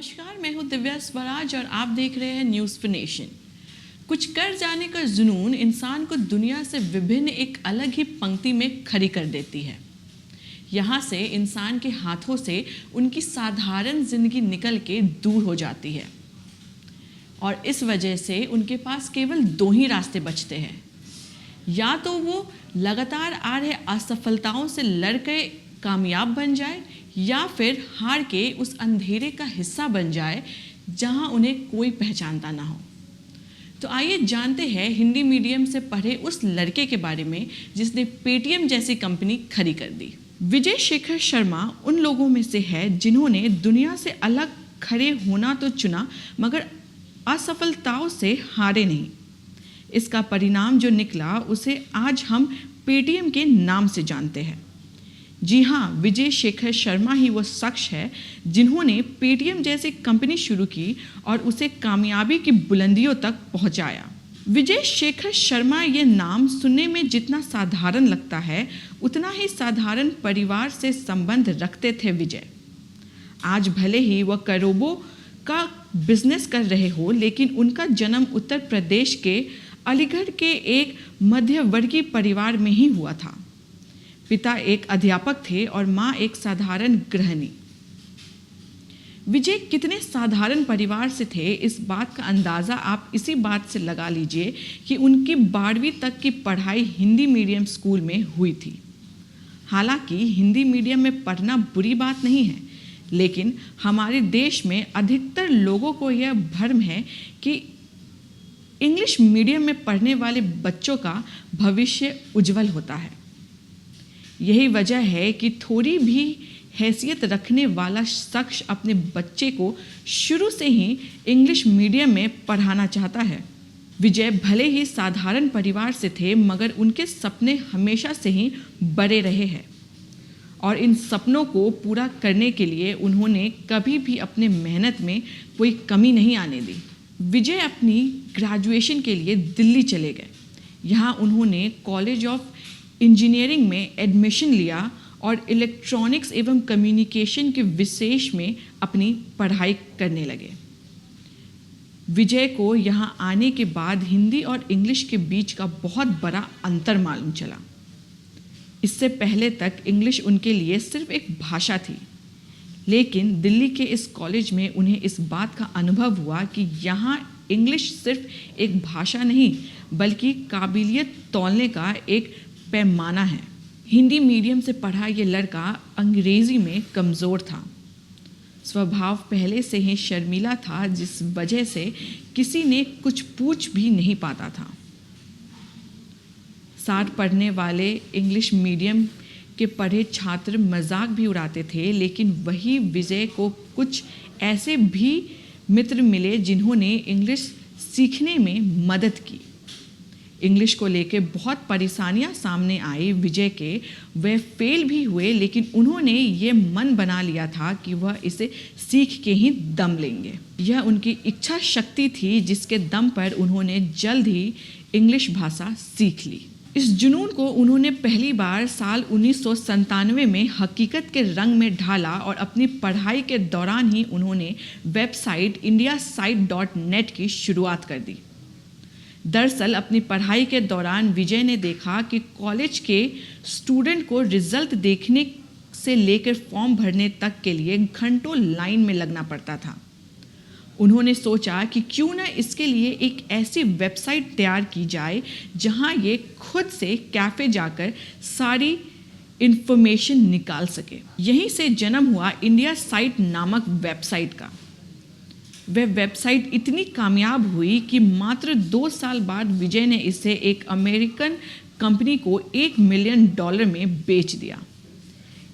नमस्कार, मैं हूं दिव्या स्वराज और आप देख रहे हैं न्यूज़ फॉर नेशन। कुछ कर जाने का जुनून इंसान को दुनिया से विभिन्न एक अलग ही पंक्ति में खड़ी कर देती है। यहाँ से इंसान के हाथों से उनकी साधारण जिंदगी निकल के दूर हो जाती है और इस वजह से उनके पास केवल दो ही रास्ते बचते हैं। या तो वो लगातार आ रहे असफलताओं से लड़ के कामयाब बन जाए या फिर हार के उस अंधेरे का हिस्सा बन जाए जहां उन्हें कोई पहचानता ना हो। तो आइए जानते हैं हिंदी मीडियम से पढ़े उस लड़के के बारे में जिसने पेटीएम जैसी कंपनी खड़ी कर दी। विजय शेखर शर्मा उन लोगों में से है जिन्होंने दुनिया से अलग खड़े होना तो चुना मगर असफलताओं से हारे नहीं। इसका परिणाम जो निकला उसे आज हम पेटीएम के नाम से जानते हैं। जी हाँ, विजय शेखर शर्मा ही वो शख्स है जिन्होंने पेटीएम जैसी कंपनी शुरू की और उसे कामयाबी की बुलंदियों तक पहुंचाया। विजय शेखर शर्मा ये नाम सुनने में जितना साधारण लगता है उतना ही साधारण परिवार से संबंध रखते थे विजय। आज भले ही वह करोड़ों का बिजनेस कर रहे हो, लेकिन उनका जन्म उत्तर प्रदेश के अलीगढ़ के एक मध्यवर्गीय परिवार में ही हुआ था। पिता एक अध्यापक थे और माँ एक साधारण गृहिणी। विजय कितने साधारण परिवार से थे इस बात का अंदाज़ा आप इसी बात से लगा लीजिए कि उनकी 12वीं तक की पढ़ाई हिंदी मीडियम स्कूल में हुई थी। हालांकि हिंदी मीडियम में पढ़ना बुरी बात नहीं है, लेकिन हमारे देश में अधिकतर लोगों को यह भ्रम है कि इंग्लिश मीडियम में पढ़ने वाले बच्चों का भविष्य उज्जवल होता है। यही वजह है कि थोड़ी भी हैसियत रखने वाला शख्स अपने बच्चे को शुरू से ही इंग्लिश मीडियम में पढ़ाना चाहता है। विजय भले ही साधारण परिवार से थे मगर उनके सपने हमेशा से ही बड़े रहे हैं और इन सपनों को पूरा करने के लिए उन्होंने कभी भी अपने मेहनत में कोई कमी नहीं आने दी। विजय अपनी ग्रेजुएशन के लिए दिल्ली चले गए। यहाँ उन्होंने कॉलेज ऑफ इंजीनियरिंग में एडमिशन लिया और इलेक्ट्रॉनिक्स एवं कम्युनिकेशन के विशेष में अपनी पढ़ाई करने लगे। विजय को यहाँ आने के बाद हिंदी और इंग्लिश के बीच का बहुत बड़ा अंतर मालूम चला। इससे पहले तक इंग्लिश उनके लिए सिर्फ एक भाषा थी, लेकिन दिल्ली के इस कॉलेज में उन्हें इस बात का अनुभव हुआ कि यहाँ इंग्लिश सिर्फ एक भाषा नहीं बल्कि काबिलियत तौलने का एक पैमाना है। हिंदी मीडियम से पढ़ा ये लड़का अंग्रेज़ी में कमज़ोर था। स्वभाव पहले से ही शर्मीला था, जिस वजह से किसी ने कुछ पूछ भी नहीं पाता था। साथ पढ़ने वाले इंग्लिश मीडियम के पढ़े छात्र मजाक भी उड़ाते थे, लेकिन वही विजय को कुछ ऐसे भी मित्र मिले जिन्होंने इंग्लिश सीखने में मदद की। इंग्लिश को लेकर बहुत परेशानियां सामने आई विजय के। वह फेल भी हुए, लेकिन उन्होंने ये मन बना लिया था कि वह इसे सीख के ही दम लेंगे। यह उनकी इच्छा शक्ति थी जिसके दम पर उन्होंने जल्द ही इंग्लिश भाषा सीख ली। इस जुनून को उन्होंने पहली बार साल 1997 में हकीकत के रंग में ढाला और अपनी पढ़ाई के दौरान ही उन्होंने वेबसाइट indiasite.net की शुरुआत कर दी। दरअसल अपनी पढ़ाई के दौरान विजय ने देखा कि कॉलेज के स्टूडेंट को रिजल्ट देखने से लेकर फॉर्म भरने तक के लिए घंटों लाइन में लगना पड़ता था। उन्होंने सोचा कि क्यों न इसके लिए एक ऐसी वेबसाइट तैयार की जाए जहां ये खुद से कैफ़े जाकर सारी इन्फॉर्मेशन निकाल सके। यहीं से जन्म हुआ इंडिया साइट नामक वेबसाइट का। वह वेबसाइट इतनी कामयाब हुई कि मात्र 2 साल बाद विजय ने इसे एक अमेरिकन कंपनी को $1 मिलियन में बेच दिया।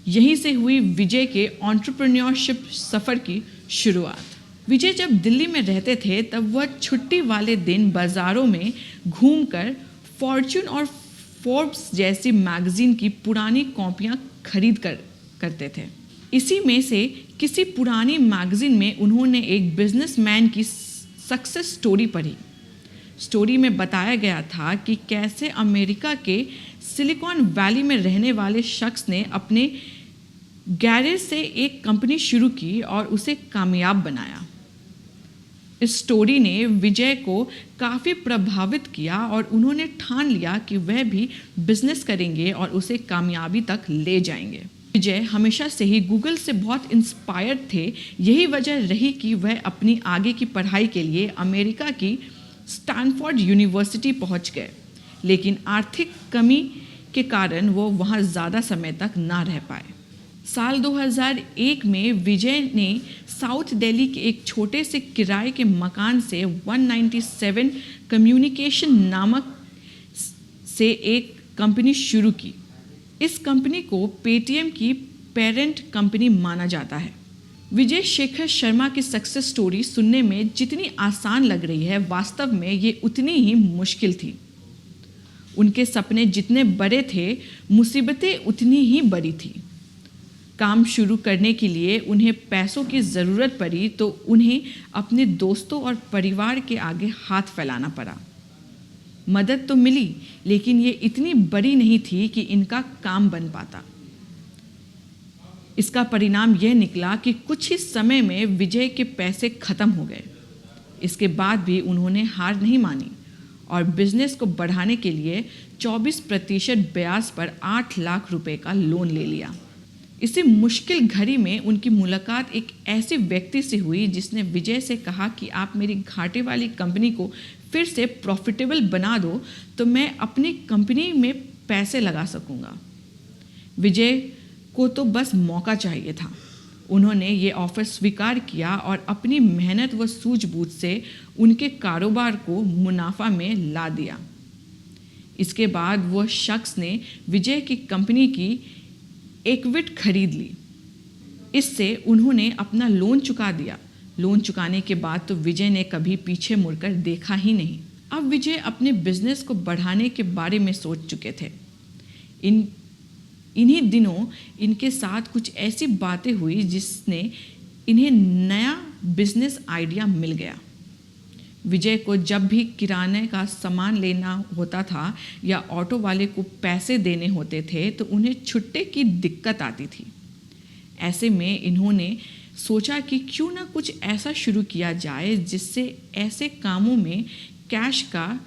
यहीं से हुई विजय के एंटरप्रेन्योरशिप सफ़र की शुरुआत। विजय जब दिल्ली में रहते थे तब वह छुट्टी वाले दिन बाज़ारों में घूमकर फॉर्च्यून और फोर्ब्स जैसी मैगज़ीन की पुरानी कॉपियाँ खरीद करते थे। इसी में से किसी पुरानी मैगज़ीन में उन्होंने एक बिजनेसमैन की सक्सेस स्टोरी पढ़ी। स्टोरी में बताया गया था कि कैसे अमेरिका के सिलिकॉन वैली में रहने वाले शख्स ने अपने गैरेज से एक कंपनी शुरू की और उसे कामयाब बनाया। इस स्टोरी ने विजय को काफ़ी प्रभावित किया और उन्होंने ठान लिया कि वह भी बिजनेस करेंगे और उसे कामयाबी तक ले जाएंगे। विजय हमेशा से ही गूगल से बहुत इंस्पायर्ड थे। यही वजह रही कि वह अपनी आगे की पढ़ाई के लिए अमेरिका की स्टैनफोर्ड यूनिवर्सिटी पहुंच गए, लेकिन आर्थिक कमी के कारण वो वहां ज़्यादा समय तक ना रह पाए। साल 2001 में विजय ने साउथ दिल्ली के एक छोटे से किराए के मकान से 197 कम्युनिकेशन नामक से एक कंपनी शुरू की। इस कंपनी को पेटीएम की पेरेंट कंपनी माना जाता है। विजय शेखर शर्मा की सक्सेस स्टोरी सुनने में जितनी आसान लग रही है, वास्तव में ये उतनी ही मुश्किल थी। उनके सपने जितने बड़े थे, मुसीबतें उतनी ही बड़ी थी। काम शुरू करने के लिए उन्हें पैसों की ज़रूरत पड़ी तो उन्हें अपने दोस्तों और परिवार के आगे हाथ फैलाना पड़ा। मदद तो मिली, लेकिन ये इतनी बड़ी नहीं थी कि इनका काम बन पाता। इसका परिणाम यह निकला कि कुछ ही समय में विजय के पैसे खत्म हो गए। इसके बाद भी उन्होंने हार नहीं मानी और बिजनेस को बढ़ाने के लिए 24% ब्याज पर 8 लाख रुपए का लोन ले लिया। इसी मुश्किल घड़ी में उनकी मुलाकात एक ऐसे व्यक्ति से हुई जिसने विजय से कहा कि आप मेरी घाटे वाली कंपनी को फिर से प्रॉफिटेबल बना दो तो मैं अपनी कंपनी में पैसे लगा सकूंगा। विजय को तो बस मौका चाहिए था। उन्होंने ये ऑफर स्वीकार किया और अपनी मेहनत व सूझबूझ से उनके कारोबार को मुनाफा में ला दिया। इसके बाद वह शख्स ने विजय की कंपनी की इक्विटी खरीद ली। इससे उन्होंने अपना लोन चुका दिया। लोन चुकाने के बाद तो विजय ने कभी पीछे मुड़कर देखा ही नहीं। अब विजय अपने बिजनेस को बढ़ाने के बारे में सोच चुके थे। इन्हीं दिनों इनके साथ कुछ ऐसी बातें हुई जिसने इन्हें नया बिजनेस आइडिया मिल गया। विजय को जब भी किराने का सामान लेना होता था या ऑटो वाले को पैसे देने होते थे तो उन्हें छुट्टे की दिक्कत आती थी। ऐसे में इन्होंने सोचा कि क्यों ना कुछ ऐसा शुरू किया जाए जिससे ऐसे कामों में कैश का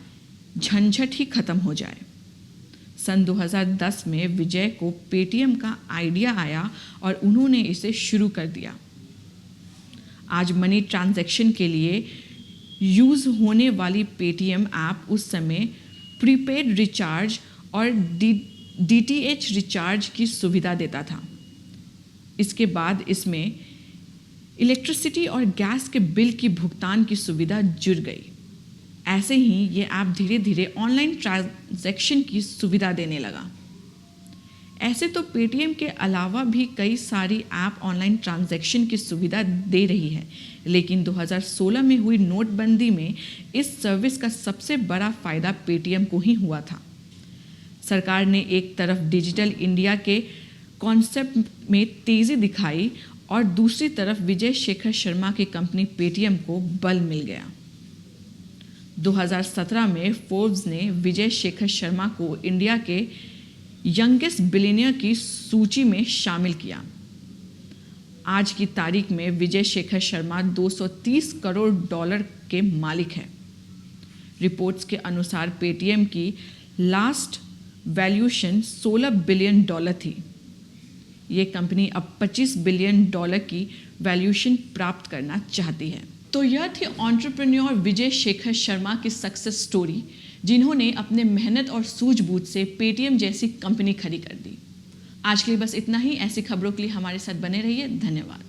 झंझट ही खत्म हो जाए। सन 2010 में विजय को पेटीएम का आइडिया आया और उन्होंने इसे शुरू कर दिया। आज मनी ट्रांजैक्शन के लिए यूज़ होने वाली पेटीएम ऐप उस समय प्रीपेड रिचार्ज और डीटीएच रिचार्ज की सुविधा देता था। इसके बाद इसमें इलेक्ट्रिसिटी और गैस के बिल की भुगतान की सुविधा जुड़ गई। ऐसे ही ये ऐप धीरे धीरे ऑनलाइन ट्रांजैक्शन की सुविधा देने लगा। ऐसे तो पेटीएम के अलावा भी कई सारी ऐप ऑनलाइन ट्रांजैक्शन की सुविधा दे रही है, लेकिन 2016 में हुई नोटबंदी में इस सर्विस का सबसे बड़ा फ़ायदा पेटीएम को ही हुआ था। सरकार ने एक तरफ डिजिटल इंडिया के कॉन्सेप्ट में तेज़ी दिखाई और दूसरी तरफ विजय शेखर शर्मा की कंपनी पेटीएम को बल मिल गया। 2017 में फोर्ब्स ने विजय शेखर शर्मा को इंडिया के यंगेस्ट बिलियनियर की सूची में शामिल किया। आज की तारीख में विजय शेखर शर्मा $230 करोड़ के मालिक हैं। रिपोर्ट्स के अनुसार पेटीएम की लास्ट वैल्यूएशन $16 बिलियन थी। ये कंपनी अब $25 बिलियन की वैल्यूएशन प्राप्त करना चाहती है। तो यह थी एंटरप्रेन्योर विजय शेखर शर्मा की सक्सेस स्टोरी, जिन्होंने अपने मेहनत और सूझबूझ से पेटीएम जैसी कंपनी खड़ी कर दी। आज के लिए बस इतना ही। ऐसी खबरों के लिए हमारे साथ बने रहिए। धन्यवाद।